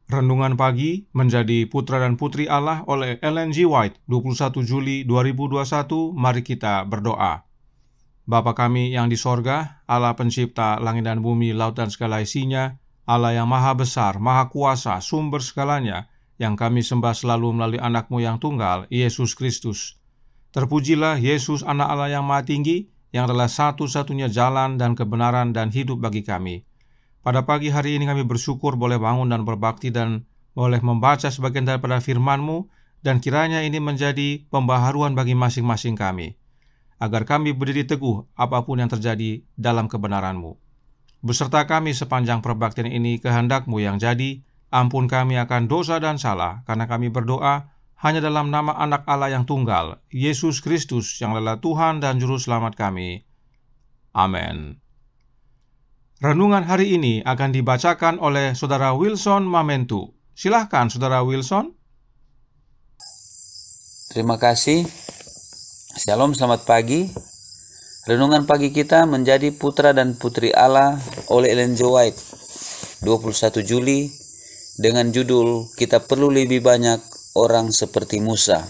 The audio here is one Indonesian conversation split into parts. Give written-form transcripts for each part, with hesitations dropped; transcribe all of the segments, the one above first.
Renungan Pagi menjadi Putra dan Putri Allah oleh Ellen G. White, 21 Juli 2021. Mari kita berdoa. Bapa kami yang di sorga, Allah pencipta langit dan bumi, laut dan segala isinya, Allah yang maha besar, maha kuasa, sumber segalanya, yang kami sembah selalu melalui anak-Mu yang tunggal, Yesus Kristus. Terpujilah Yesus, anak Allah yang maha tinggi, yang adalah satu-satunya jalan dan kebenaran dan hidup bagi kami. Pada pagi hari ini kami bersyukur boleh bangun dan berbakti dan boleh membaca sebagian daripada firman-Mu, dan kiranya ini menjadi pembaharuan bagi masing-masing kami, agar kami berdiri teguh apapun yang terjadi dalam kebenaran-Mu. Beserta kami sepanjang perbaktian ini, kehendak-Mu yang jadi. Ampun kami akan dosa dan salah, karena kami berdoa hanya dalam nama anak Allah yang tunggal, Yesus Kristus, yang adalah Tuhan dan Juru Selamat kami. Amin. Renungan hari ini akan dibacakan oleh Saudara Wilson Mamentu. Silahkan Saudara Wilson. Terima kasih. Shalom, selamat pagi. Renungan pagi kita menjadi Putra dan Putri Allah oleh Ellen G. White, 21 Juli, dengan judul Kita Perlu Lebih Banyak Orang Seperti Musa.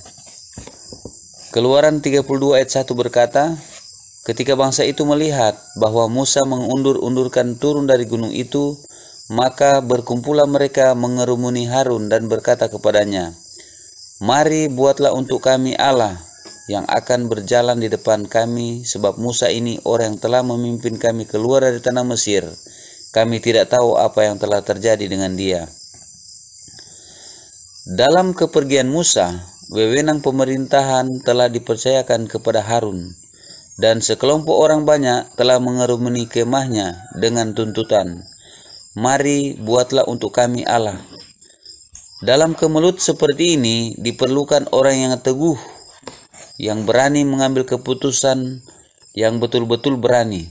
Keluaran 32 ayat 1 berkata, ketika bangsa itu melihat bahwa Musa mengundur-undurkan turun dari gunung itu, maka berkumpulah mereka mengerumuni Harun dan berkata kepadanya, "Mari buatlah untuk kami Allah yang akan berjalan di depan kami, sebab Musa ini orang yang telah memimpin kami keluar dari tanah Mesir. Kami tidak tahu apa yang telah terjadi dengan dia." Dalam kepergian Musa, wewenang pemerintahan telah dipercayakan kepada Harun, dan sekelompok orang banyak telah mengerumuni kemahnya dengan tuntutan, "Mari buatlah untuk kami Allah." Dalam kemelut seperti ini diperlukan orang yang teguh, yang berani mengambil keputusan, yang betul-betul berani.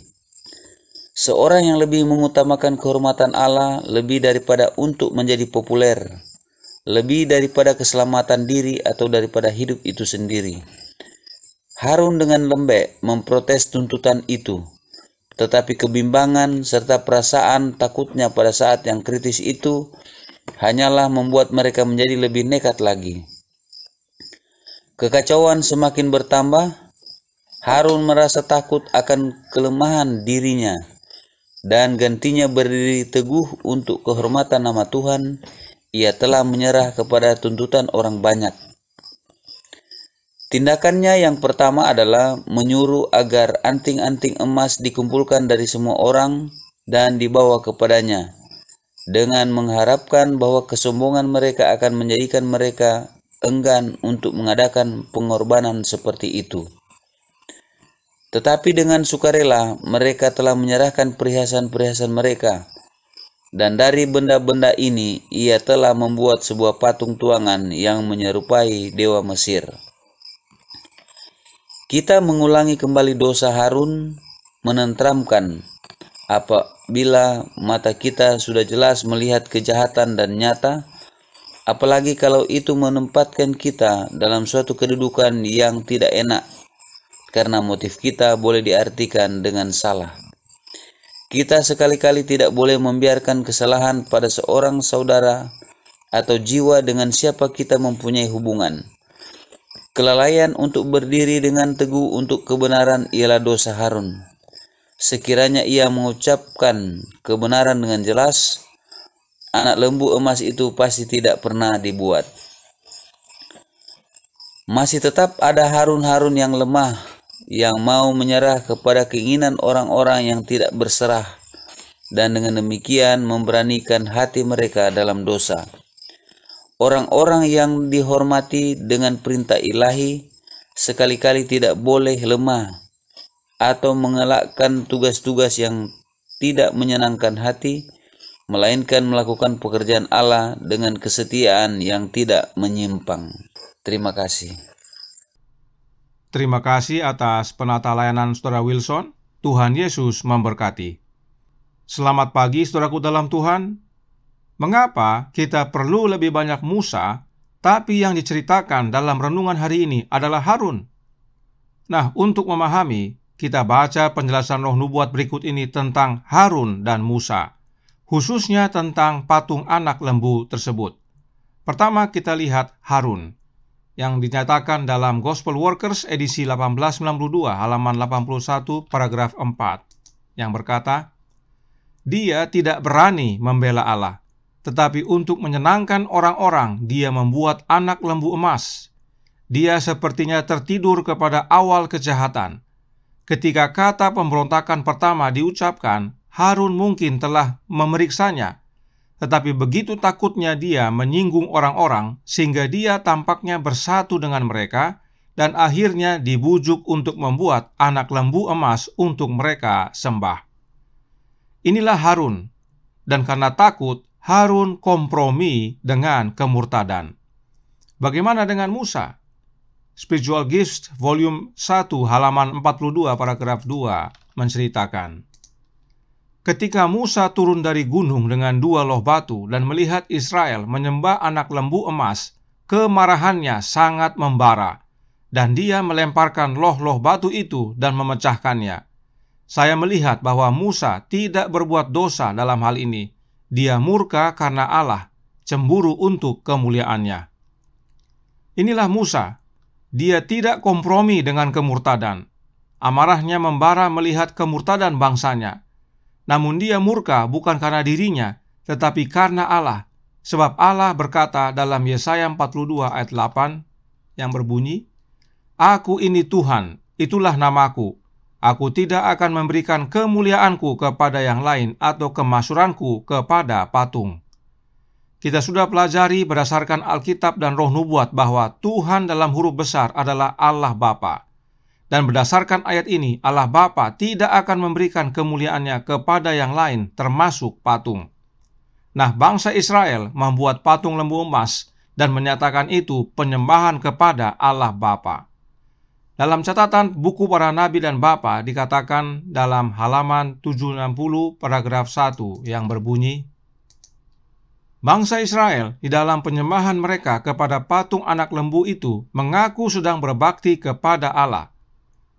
Seorang yang lebih mengutamakan kehormatan Allah lebih daripada untuk menjadi populer, lebih daripada keselamatan diri atau daripada hidup itu sendiri. Harun dengan lembek memprotes tuntutan itu, tetapi kebimbangan serta perasaan takutnya pada saat yang kritis itu hanyalah membuat mereka menjadi lebih nekat lagi. Kekacauan semakin bertambah. Harun merasa takut akan kelemahan dirinya dan gantinya berdiri teguh untuk kehormatan nama Tuhan. Ia telah menyerah kepada tuntutan orang banyak. Tindakannya yang pertama adalah menyuruh agar anting-anting emas dikumpulkan dari semua orang dan dibawa kepadanya, dengan mengharapkan bahwa kesombongan mereka akan menjadikan mereka enggan untuk mengadakan pengorbanan seperti itu. Tetapi dengan sukarela mereka telah menyerahkan perhiasan-perhiasan mereka, dan dari benda-benda ini ia telah membuat sebuah patung tuangan yang menyerupai dewa Mesir. Kita mengulangi kembali dosa Harun menenteramkan apabila mata kita sudah jelas melihat kejahatan dan nyata, apalagi kalau itu menempatkan kita dalam suatu kedudukan yang tidak enak, karena motif kita boleh diartikan dengan salah. Kita sekali-kali tidak boleh membiarkan kesalahan pada seorang saudara atau jiwa dengan siapa kita mempunyai hubungan. Kelalaian untuk berdiri dengan teguh untuk kebenaran ialah dosa Harun. Sekiranya ia mengucapkan kebenaran dengan jelas, anak lembu emas itu pasti tidak pernah dibuat. Masih tetap ada Harun-Harun yang lemah, yang mau menyerah kepada keinginan orang-orang yang tidak berserah, dan dengan demikian memberanikan hati mereka dalam dosa. Orang-orang yang dihormati dengan perintah ilahi sekali-kali tidak boleh lemah atau mengelakkan tugas-tugas yang tidak menyenangkan hati, melainkan melakukan pekerjaan Allah dengan kesetiaan yang tidak menyimpang. Terima kasih. Terima kasih atas penata layanan Saudara Wilson. Tuhan Yesus memberkati. Selamat pagi saudaraku dalam Tuhan. Mengapa kita perlu lebih banyak Musa, tapi yang diceritakan dalam renungan hari ini adalah Harun? Nah, untuk memahami, kita baca penjelasan Roh Nubuat berikut ini tentang Harun dan Musa. khususnya tentang patung anak lembu tersebut. Pertama kita lihat Harun, yang dinyatakan dalam Gospel Workers edisi 1892 halaman 81 paragraf 4, yang berkata, "Dia tidak berani membela Allah, tetapi untuk menyenangkan orang-orang dia membuat anak lembu emas. Dia sepertinya tertidur kepada awal kejahatan. Ketika kata pemberontakan pertama diucapkan, Harun mungkin telah memeriksanya, tetapi begitu takutnya dia menyinggung orang-orang sehingga dia tampaknya bersatu dengan mereka dan akhirnya dibujuk untuk membuat anak lembu emas untuk mereka sembah." Inilah Harun, dan karena takut, Harun kompromi dengan kemurtadan. Bagaimana dengan Musa? Spiritual Gifts volume 1 halaman 42 paragraf 2 menceritakan, ketika Musa turun dari gunung dengan 2 loh batu dan melihat Israel menyembah anak lembu emas, kemarahannya sangat membara, dan dia melemparkan loh-loh batu itu dan memecahkannya. Saya melihat bahwa Musa tidak berbuat dosa dalam hal ini. Dia murka karena Allah, cemburu untuk kemuliaannya. Inilah Musa. Dia tidak kompromi dengan kemurtadan. Amarahnya membara melihat kemurtadan bangsanya. Namun dia murka bukan karena dirinya, tetapi karena Allah. Sebab Allah berkata dalam Yesaya 42 ayat 8 yang berbunyi, "Aku ini Tuhan, itulah namaku. Aku tidak akan memberikan kemuliaanku kepada yang lain atau kemasyuranku kepada patung." Kita sudah pelajari berdasarkan Alkitab dan Roh Nubuat bahwa Tuhan dalam huruf besar adalah Allah Bapa. Dan berdasarkan ayat ini, Allah Bapa tidak akan memberikan kemuliaannya kepada yang lain, termasuk patung. Nah, bangsa Israel membuat patung lembu emas dan menyatakan itu penyembahan kepada Allah Bapa. Dalam catatan buku para nabi dan bapa dikatakan dalam halaman 760 paragraf 1 yang berbunyi, bangsa Israel di dalam penyembahan mereka kepada patung anak lembu itu mengaku sedang berbakti kepada Allah.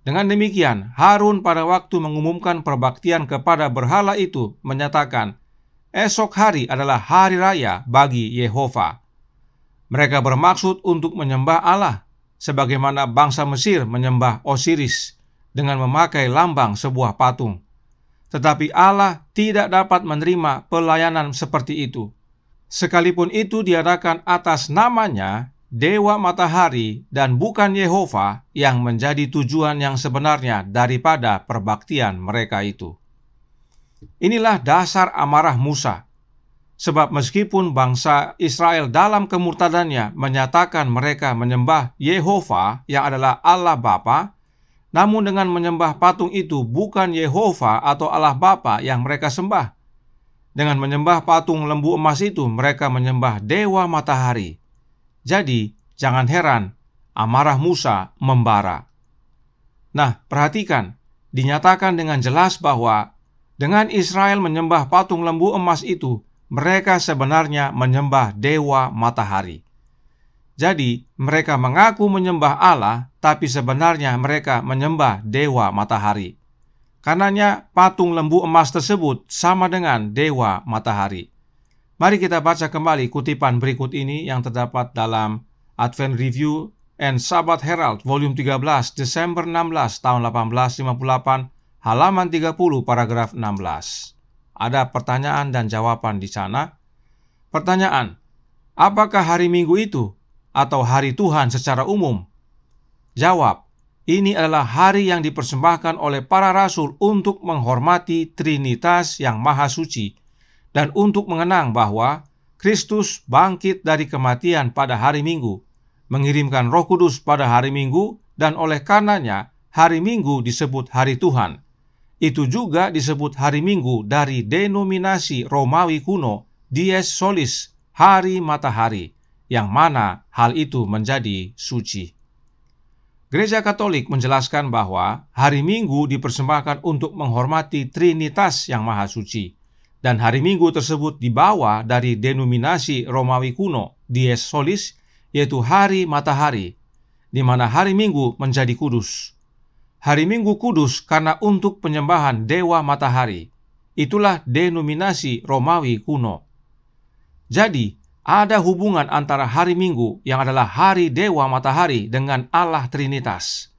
Dengan demikian, Harun pada waktu mengumumkan perbaktian kepada berhala itu menyatakan, esok hari adalah hari raya bagi Yehova. Mereka bermaksud untuk menyembah Allah, sebagaimana bangsa Mesir menyembah Osiris dengan memakai lambang sebuah patung. Tetapi Allah tidak dapat menerima pelayanan seperti itu. Sekalipun itu diadakan atas namanya, Dewa Matahari dan bukan Yehova yang menjadi tujuan yang sebenarnya daripada perbaktian mereka itu. Inilah dasar amarah Musa. Sebab meskipun bangsa Israel dalam kemurtadannya menyatakan mereka menyembah Yehova yang adalah Allah Bapa, namun dengan menyembah patung itu bukan Yehova atau Allah Bapa yang mereka sembah. Dengan menyembah patung lembu emas itu mereka menyembah Dewa Matahari. Jadi, jangan heran, amarah Musa membara. Nah, perhatikan, dinyatakan dengan jelas bahwa dengan Israel menyembah patung lembu emas itu, mereka sebenarnya menyembah Dewa Matahari. Jadi, mereka mengaku menyembah Allah, tapi sebenarnya mereka menyembah Dewa Matahari. Karenanya, patung lembu emas tersebut sama dengan Dewa Matahari. Mari kita baca kembali kutipan berikut ini yang terdapat dalam Advent Review and Sabbath Herald volume 13 Desember 16 tahun 1858 halaman 30 paragraf 16. Ada pertanyaan dan jawaban di sana. Pertanyaan, apakah hari Minggu itu atau hari Tuhan secara umum? Jawab, ini adalah hari yang dipersembahkan oleh para rasul untuk menghormati Trinitas yang Maha Suci dan untuk mengenang bahwa Kristus bangkit dari kematian pada hari Minggu, mengirimkan Roh Kudus pada hari Minggu, dan oleh karenanya hari Minggu disebut hari Tuhan. Itu juga disebut hari Minggu dari denominasi Romawi kuno, Dies Solis, hari matahari, yang mana hal itu menjadi suci. Gereja Katolik menjelaskan bahwa hari Minggu dipersembahkan untuk menghormati Trinitas yang Maha Suci, dan hari Minggu tersebut dibawa dari denominasi Romawi kuno, Dies Solis, yaitu hari matahari, di mana hari Minggu menjadi kudus. Hari Minggu kudus karena untuk penyembahan Dewa Matahari. Itulah denominasi Romawi kuno. Jadi, ada hubungan antara hari Minggu yang adalah hari dewa matahari dengan Allah Trinitas.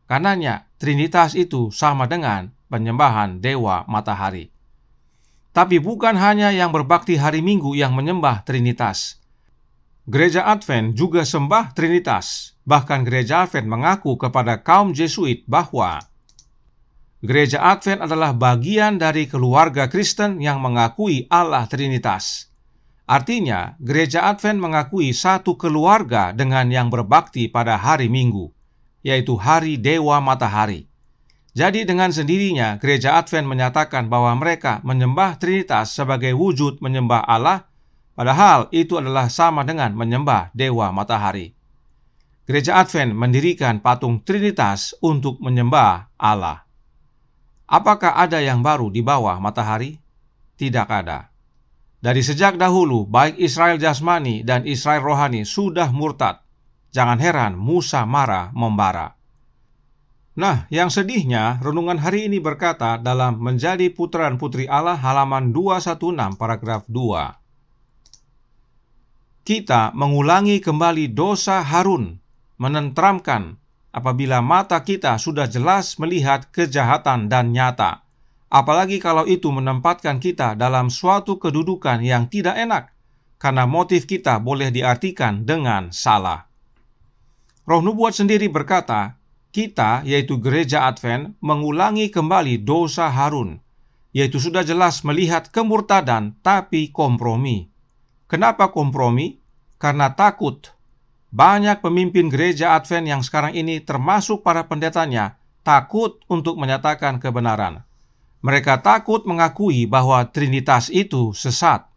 Karenanya, Trinitas itu sama dengan penyembahan dewa matahari. Tapi bukan hanya yang berbakti hari Minggu yang menyembah Trinitas. Gereja Advent juga sembah Trinitas. Bahkan Gereja Advent mengaku kepada kaum Jesuit bahwa Gereja Advent adalah bagian dari keluarga Kristen yang mengakui Allah Trinitas. Artinya, Gereja Advent mengakui satu keluarga dengan yang berbakti pada hari Minggu, yaitu hari dewa matahari. Jadi dengan sendirinya, Gereja Advent menyatakan bahwa mereka menyembah Trinitas sebagai wujud menyembah Allah, padahal itu adalah sama dengan menyembah dewa matahari. Gereja Advent mendirikan patung Trinitas untuk menyembah Allah. Apakah ada yang baru di bawah matahari? Tidak ada. Dari sejak dahulu, baik Israel jasmani dan Israel rohani sudah murtad. Jangan heran Musa marah membara. Nah, yang sedihnya, renungan hari ini berkata dalam Menjadi Putra dan Putri Allah halaman 216 paragraf 2. Kita mengulangi kembali dosa Harun, menenteramkan apabila mata kita sudah jelas melihat kejahatan dan nyata, apalagi kalau itu menempatkan kita dalam suatu kedudukan yang tidak enak, karena motif kita boleh diartikan dengan salah. Roh Nubuat sendiri berkata, kita, yaitu Gereja Advent, mengulangi kembali dosa Harun, yaitu sudah jelas melihat kemurtadan tapi kompromi. Kenapa kompromi? Karena takut. Banyak pemimpin Gereja Advent yang sekarang ini, termasuk para pendetanya, takut untuk menyatakan kebenaran. Mereka takut mengakui bahwa Trinitas itu sesat.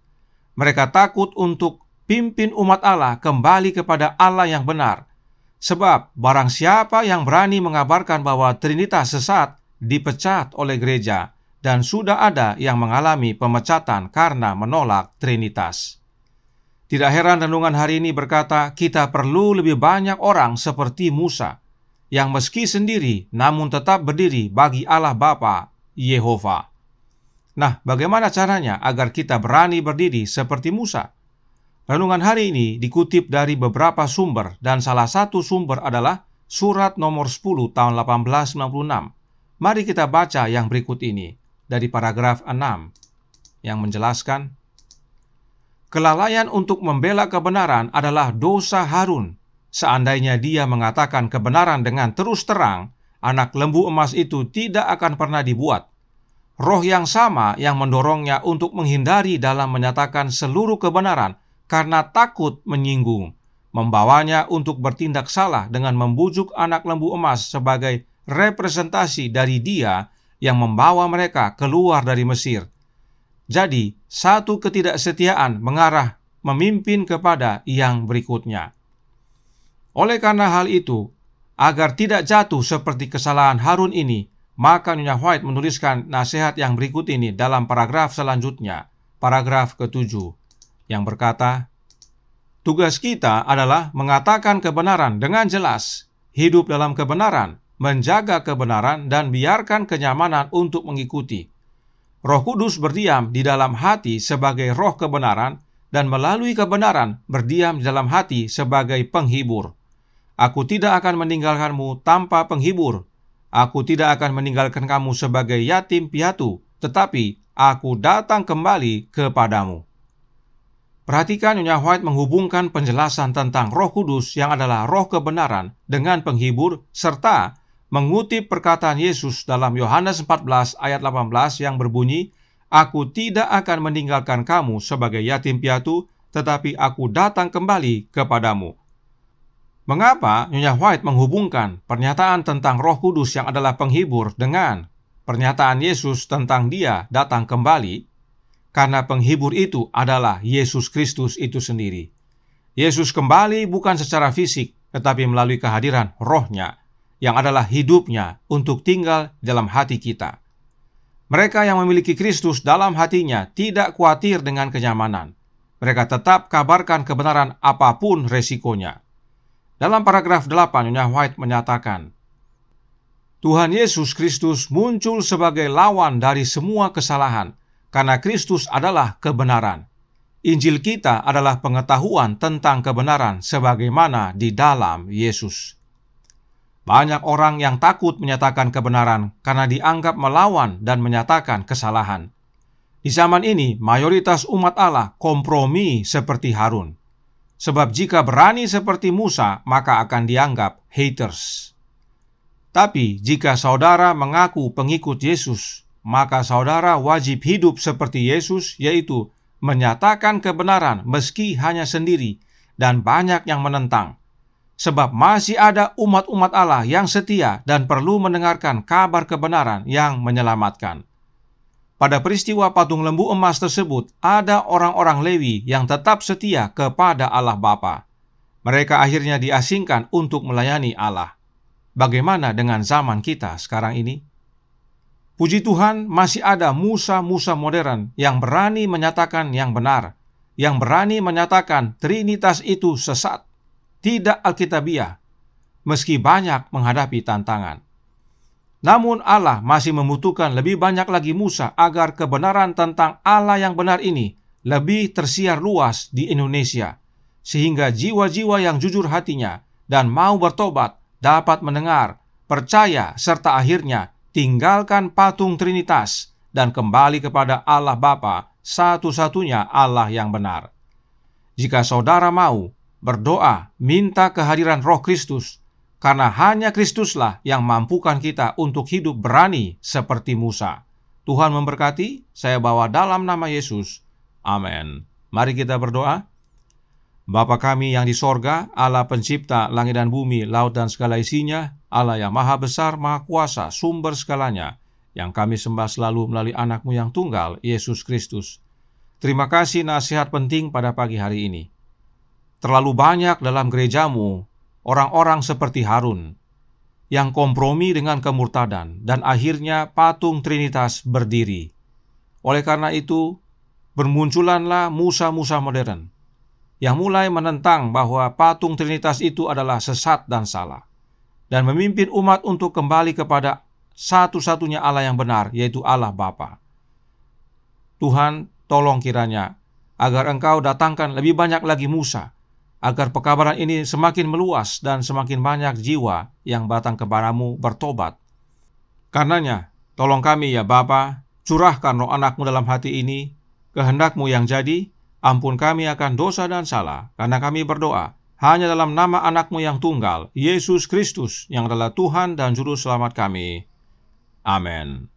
Mereka takut untuk pimpin umat Allah kembali kepada Allah yang benar. Sebab barang siapa yang berani mengabarkan bahwa Trinitas sesat, dipecat oleh gereja, dan sudah ada yang mengalami pemecatan karena menolak Trinitas. Tidak heran renungan hari ini berkata, kita perlu lebih banyak orang seperti Musa, yang meski sendiri namun tetap berdiri bagi Allah Bapa, Yehova. Nah, bagaimana caranya agar kita berani berdiri seperti Musa? Renungan hari ini dikutip dari beberapa sumber, dan salah satu sumber adalah surat nomor 10 tahun 1896. Mari kita baca yang berikut ini, dari paragraf 6, yang menjelaskan, kelalaian untuk membela kebenaran adalah dosa Harun. Seandainya dia mengatakan kebenaran dengan terus terang, anak lembu emas itu tidak akan pernah dibuat. Roh yang sama yang mendorongnya untuk menghindari dalam menyatakan seluruh kebenaran karena takut menyinggung, membawanya untuk bertindak salah dengan membujuk anak lembu emas sebagai representasi dari dia yang membawa mereka keluar dari Mesir. Jadi, satu ketidaksetiaan mengarah memimpin kepada yang berikutnya. Oleh karena hal itu, agar tidak jatuh seperti kesalahan Harun ini, maka Nyonya White menuliskan nasihat yang berikut ini dalam paragraf selanjutnya, paragraf ke-7, yang berkata, tugas kita adalah mengatakan kebenaran dengan jelas, hidup dalam kebenaran, menjaga kebenaran, dan biarkan kenyamanan untuk mengikuti. Roh Kudus berdiam di dalam hati sebagai roh kebenaran, dan melalui kebenaran berdiam di dalam hati sebagai penghibur. Aku tidak akan meninggalkanmu tanpa penghibur. Aku tidak akan meninggalkan kamu sebagai yatim piatu, tetapi aku datang kembali kepadamu. Perhatikan Nyonya White menghubungkan penjelasan tentang Roh Kudus yang adalah roh kebenaran dengan penghibur, serta mengutip perkataan Yesus dalam Yohanes 14 ayat 18 yang berbunyi, aku tidak akan meninggalkan kamu sebagai yatim piatu, tetapi aku datang kembali kepadamu. Mengapa Nyonya White menghubungkan pernyataan tentang Roh Kudus yang adalah penghibur dengan pernyataan Yesus tentang dia datang kembali? Karena penghibur itu adalah Yesus Kristus itu sendiri. Yesus kembali bukan secara fisik, tetapi melalui kehadiran Roh-Nya, yang adalah hidupnya untuk tinggal dalam hati kita. Mereka yang memiliki Kristus dalam hatinya tidak khawatir dengan kenyamanan. Mereka tetap kabarkan kebenaran apapun resikonya. Dalam paragraf 8, Nyonya White menyatakan, Tuhan Yesus Kristus muncul sebagai lawan dari semua kesalahan, karena Kristus adalah kebenaran. Injil kita adalah pengetahuan tentang kebenaran sebagaimana di dalam Yesus. Banyak orang yang takut menyatakan kebenaran karena dianggap melawan dan menyatakan kesalahan. Di zaman ini, mayoritas umat Allah kompromi seperti Harun. Sebab jika berani seperti Musa, maka akan dianggap haters. Tapi jika saudara mengaku pengikut Yesus, maka saudara wajib hidup seperti Yesus, yaitu menyatakan kebenaran meski hanya sendiri dan banyak yang menentang. Sebab masih ada umat-umat Allah yang setia dan perlu mendengarkan kabar kebenaran yang menyelamatkan. Pada peristiwa patung lembu emas tersebut, ada orang-orang Lewi yang tetap setia kepada Allah Bapa. Mereka akhirnya diasingkan untuk melayani Allah. Bagaimana dengan zaman kita sekarang ini? Puji Tuhan, masih ada Musa-Musa modern yang berani menyatakan yang benar, yang berani menyatakan Trinitas itu sesat, tidak alkitabiah, meski banyak menghadapi tantangan. Namun Allah masih membutuhkan lebih banyak lagi Musa agar kebenaran tentang Allah yang benar ini lebih tersiar luas di Indonesia, sehingga jiwa-jiwa yang jujur hatinya dan mau bertobat dapat mendengar, percaya, serta akhirnya tinggalkan patung Trinitas dan kembali kepada Allah Bapa, satu-satunya Allah yang benar. Jika saudara mau berdoa, minta kehadiran Roh Kristus, karena hanya Kristuslah yang mampukan kita untuk hidup berani seperti Musa. Tuhan memberkati, saya bawa dalam nama Yesus. Amin. Mari kita berdoa. Bapa kami yang di sorga, Allah pencipta langit dan bumi, laut dan segala isinya, Allah yang maha besar, maha kuasa, sumber segalanya, yang kami sembah selalu melalui anak-Mu yang tunggal, Yesus Kristus. Terima kasih nasihat penting pada pagi hari ini. Terlalu banyak dalam gerejamu orang-orang seperti Harun, yang kompromi dengan kemurtadan, dan akhirnya patung Trinitas berdiri. Oleh karena itu, bermunculanlah Musa-Musa modern, yang mulai menentang bahwa patung Trinitas itu adalah sesat dan salah, dan memimpin umat untuk kembali kepada satu-satunya Allah yang benar, yaitu Allah Bapa. Tuhan, tolong kiranya, agar Engkau datangkan lebih banyak lagi Musa, agar pekabaran ini semakin meluas dan semakin banyak jiwa yang datang kepadamu bertobat. Karenanya, tolong kami ya Bapa, curahkan roh anak-Mu dalam hati ini, kehendak-Mu yang jadi. Ampun kami akan dosa dan salah, karena kami berdoa hanya dalam nama anak-Mu yang tunggal, Yesus Kristus, yang adalah Tuhan dan Juru Selamat kami. Amin.